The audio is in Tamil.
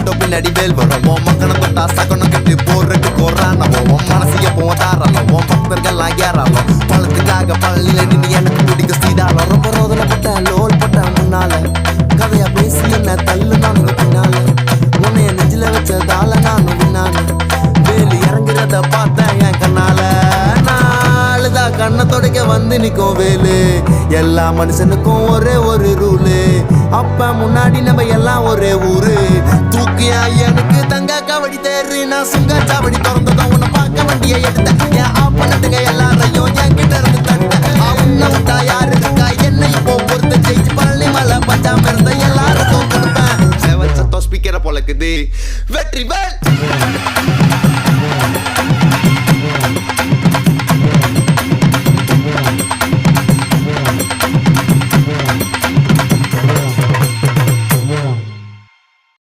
மட்டும் பின்னாடி வேல் வரும் மக்கனை தொட்டா சகனம் கட்டி போர்றட்டு கோரானவோ மனசைய போதாரலாம் பக்தர்கள்லாம் ஏறாலும் பழத்துக்காக பள்ளியில நின்று எனக்கு பிடிக்க சீதாரம் ரொம்ப ரோதனைப்பட்ட லோல் பட்ட முன்னால கதையா பேசி என்ன தள்ளு நானுங்க பின்னால உன்னைய நெஞ்சில வச்சதால நானும் பின்னால வேலி இறங்குறத பார்த்தேன் என் கண்ணால நாளுதான் கண்ணை தொடக்க வந்து நிற்கும் வேலு எல்லா மனுஷனுக்கும் ஒரே ஒரு ரூலு அப்ப முன்னாடி நம்ம எல்லாம் ஒரே ஊரு தூக்கியா எனக்கு தங்க கபடி தேரு நான் சுங்க சாவடி திறந்ததும் உன்னை பார்க்க வண்டியை எடுத்தேன் என் ஆப்பனட்டுங்க எல்லாரையும் என் கிட்ட இருந்து தடுத்தேன் உன்னை விட்டா யாரு இருக்கா என்னை இப்போ பொறுத்த ஜெயிச்சு பழனி மலை பஞ்சாம இருந்த எல்லாருக்கும் கொடுப்பேன் செவன் சத்தம் ஸ்பீக்கரை பொழக்குது வெற்றி வேல்